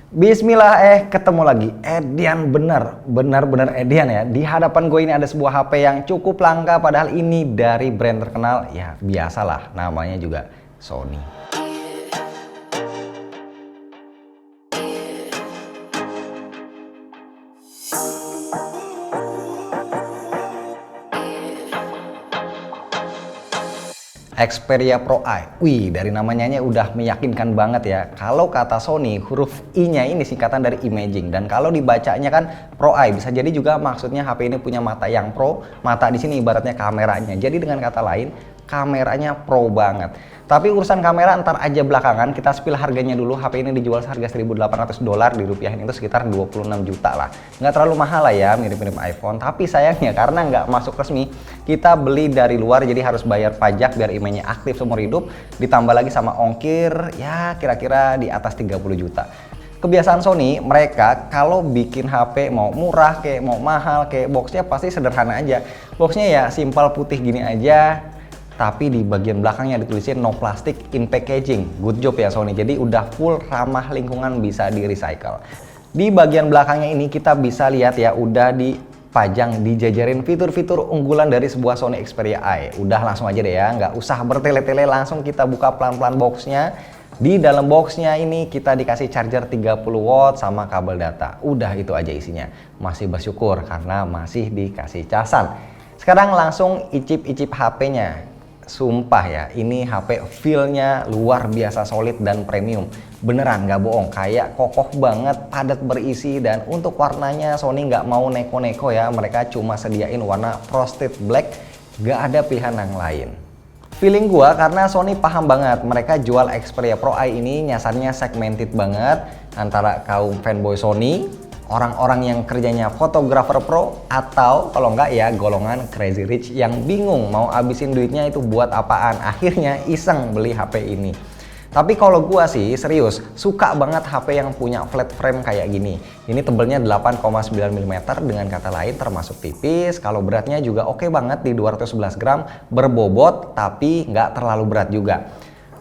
Bismillah, ketemu lagi. Edian benar-benar Edian ya. Di hadapan gue ini ada sebuah HP yang cukup langka, padahal ini dari brand terkenal. Ya biasalah, namanya juga Sony. Xperia Pro I. Wih, dari namanya udah meyakinkan banget ya. Kalau kata Sony, huruf I-nya ini singkatan dari imaging, dan kalau dibacanya kan Pro I, bisa jadi juga maksudnya HP ini punya mata yang pro. Mata di sini ibaratnya kameranya. Jadi dengan kata lain, kameranya pro banget. Tapi urusan kamera ntar aja belakangan, kita spill harganya dulu. HP ini dijual seharga $1.800, dirupiahin itu sekitar 26 juta lah. Nggak terlalu mahal lah ya, mirip-mirip iPhone. Tapi sayangnya karena nggak masuk resmi, kita beli dari luar, jadi harus bayar pajak biar emailnya aktif seumur hidup. Ditambah lagi sama ongkir, ya kira-kira di atas 30 juta. Kebiasaan Sony, mereka kalau bikin HP mau murah kayak mau mahal kayak boxnya pasti sederhana aja. Boxnya ya simpel putih gini aja, tapi di bagian belakangnya ditulisin no plastic in packaging. Good job ya Sony, jadi udah full ramah lingkungan, bisa di recycle. Di bagian belakangnya ini kita bisa lihat ya, udah dipajang, dijajarin fitur-fitur unggulan dari sebuah Sony Xperia I. Udah langsung aja deh ya, nggak usah bertele-tele, langsung kita buka pelan-pelan boxnya. Di dalam boxnya ini kita dikasih charger 30 watt sama kabel data. Udah itu aja isinya. Masih bersyukur karena masih dikasih casan. Sekarang langsung icip-icip HP-nya. Sumpah ya, ini HP feel-nya luar biasa solid dan premium. Beneran nggak bohong, kayak kokoh banget, padat berisi, dan untuk warnanya Sony nggak mau neko-neko ya. Mereka cuma sediain warna frosted black, nggak ada pilihan yang lain. Feeling gua karena Sony paham banget, mereka jual Xperia Pro I ini nyasarnya segmented banget antara kaum fanboy Sony, orang-orang yang kerjanya fotografer pro, atau kalau enggak ya golongan crazy rich yang bingung mau abisin duitnya itu buat apaan, akhirnya iseng beli HP ini. Tapi kalau gua sih serius suka banget HP yang punya flat frame kayak gini. Ini tebelnya 8,9 mm, dengan kata lain termasuk tipis. Kalau beratnya juga oke banget di 211 gram, berbobot tapi nggak terlalu berat juga.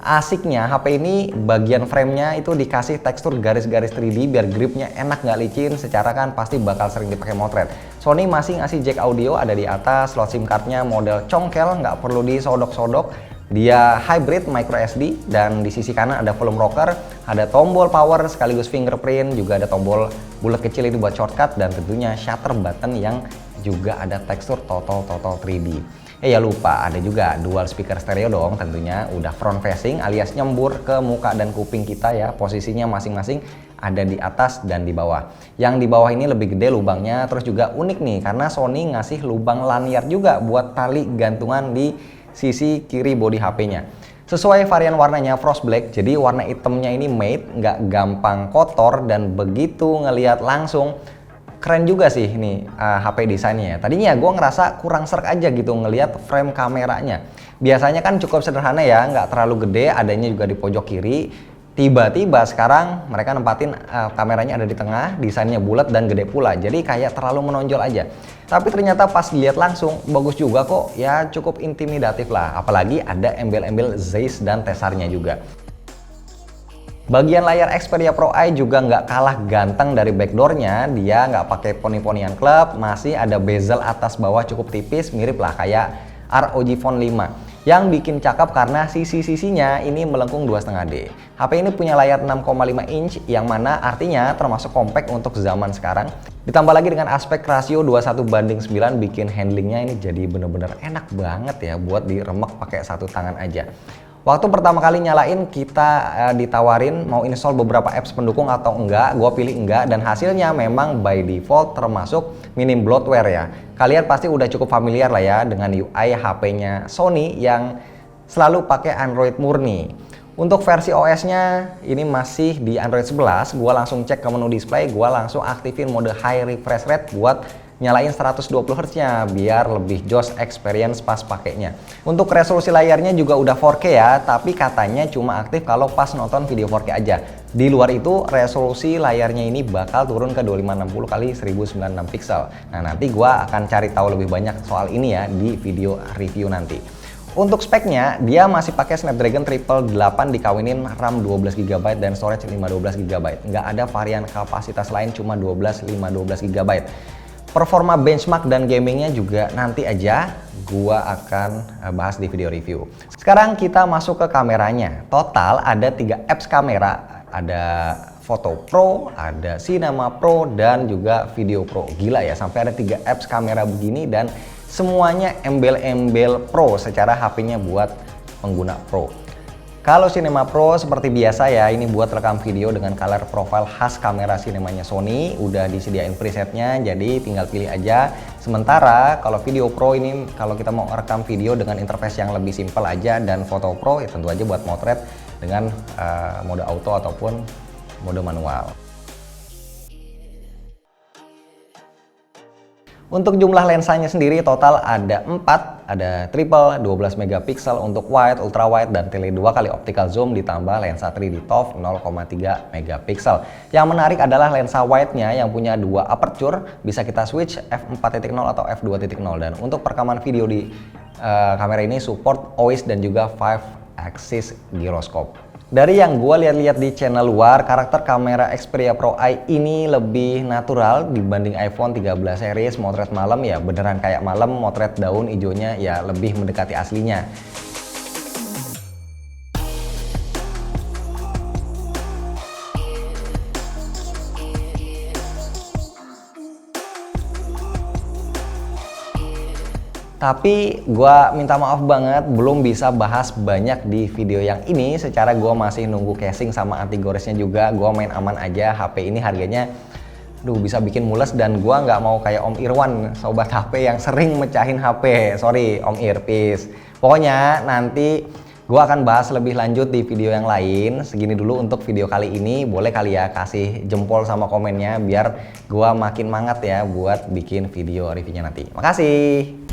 Asiknya HP ini bagian framenya itu dikasih tekstur garis-garis 3D biar gripnya enak nggak licin, secara kan pasti bakal sering dipakai motret. Sony masih ngasih jack audio ada di atas, slot SIM cardnya model congkel, nggak perlu disodok-sodok. Dia hybrid micro SD, dan di sisi kanan ada volume rocker, ada tombol power sekaligus fingerprint, juga ada tombol bulat kecil itu buat shortcut, dan tentunya shutter button yang juga ada tekstur total 3D. Ya lupa, ada juga dual speaker stereo dong tentunya, udah front facing alias nyembur ke muka dan kuping kita ya, posisinya masing-masing ada di atas dan di bawah. Yang di bawah ini lebih gede lubangnya, terus juga unik nih karena Sony ngasih lubang lanyard juga buat tali gantungan di sisi kiri bodi HP-nya. Sesuai varian warnanya frost black, jadi warna hitamnya ini matte, nggak gampang kotor, dan begitu ngelihat langsung keren juga sih nih HP desainnya. Tadinya gue ngerasa kurang serk aja gitu ngelihat frame kameranya. Biasanya kan cukup sederhana ya, nggak terlalu gede, adanya juga di pojok kiri. Tiba-tiba sekarang mereka nempatin kameranya ada di tengah, desainnya bulat dan gede pula, jadi kayak terlalu menonjol aja. Tapi ternyata pas dilihat langsung bagus juga kok, ya cukup intimidatif lah. Apalagi ada embel-embel Zeiss dan Tessarnya juga. Bagian layar Xperia Pro I juga nggak kalah ganteng dari backdoornya. Dia nggak pakai poni-ponian klep, masih ada bezel atas bawah cukup tipis, mirip lah kayak ROG Phone 5. Yang bikin cakep karena sisi-sisinya ini melengkung 2,5D. HP ini punya layar 6,5 inch, yang mana artinya termasuk compact untuk zaman sekarang. Ditambah lagi dengan aspek rasio 21:9, bikin handlingnya ini jadi bener-bener enak banget ya buat diremek pakai satu tangan aja. Waktu pertama kali nyalain kita ditawarin mau install beberapa apps pendukung atau enggak, gue pilih enggak, dan hasilnya memang by default termasuk minim bloatware ya. Kalian pasti udah cukup familiar lah ya dengan UI HP-nya Sony yang selalu pakai Android murni. Untuk versi OS-nya ini masih di Android 11, gue langsung cek ke menu display, gue langsung aktifin mode high refresh rate buat nyalain 120Hz-nya biar lebih jos experience pas pakainya. Untuk resolusi layarnya juga udah 4K ya, tapi katanya cuma aktif kalau pas nonton video 4K aja. Di luar itu resolusi layarnya ini bakal turun ke 2560x1096 pixel. Nah nanti gua akan cari tahu lebih banyak soal ini ya di video review nanti. Untuk speknya, dia masih pakai Snapdragon 888 dikawinin RAM 12GB dan storage 512GB. Nggak ada varian kapasitas lain, cuma 512GB. Performa benchmark dan gamingnya juga nanti aja gua akan bahas di video review. Sekarang kita masuk ke kameranya. Total ada 3 apps kamera. Ada Photo Pro, ada Cinema Pro, dan juga Video Pro. Gila ya, sampai ada 3 apps kamera begini dan semuanya embel-embel Pro secara HP-nya buat pengguna Pro. Kalau Cinema Pro seperti biasa ya, ini buat rekam video dengan color profile khas kamera sinemanya Sony. Udah disediain presetnya, jadi tinggal pilih aja. Sementara kalau Video Pro ini, kalau kita mau rekam video dengan interface yang lebih simpel aja, dan Photo Pro ya tentu aja buat motret dengan mode auto ataupun mode manual. Untuk jumlah lensanya sendiri total ada 4, ada triple 12 megapiksel untuk wide, ultra wide, dan tele 2 kali optical zoom ditambah lensa 3D ToF 0,3 megapiksel. Yang menarik adalah lensa wide-nya yang punya 2 aperture, bisa kita switch f4.0 atau f2.0, dan untuk perekaman video di kamera ini support OIS dan juga 5 axis gyroscope. Dari yang gue lihat-lihat di channel luar, karakter kamera Xperia Pro Eye ini lebih natural dibanding iPhone 13 series. Motret malam ya beneran kayak malam, motret daun hijaunya ya lebih mendekati aslinya. Tapi gua minta maaf banget belum bisa bahas banyak di video yang ini. Secara gua masih nunggu casing sama anti goresnya juga. Gua main aman aja. HP ini harganya bisa bikin mules, dan gua nggak mau kayak Om Irwan, sobat HP yang sering mecahin HP. Sorry Om Ir, peace. Pokoknya nanti gua akan bahas lebih lanjut di video yang lain. Segini dulu untuk video kali ini. Boleh kali ya kasih jempol sama komennya biar gua makin semangat ya buat bikin video reviewnya nanti. Makasih.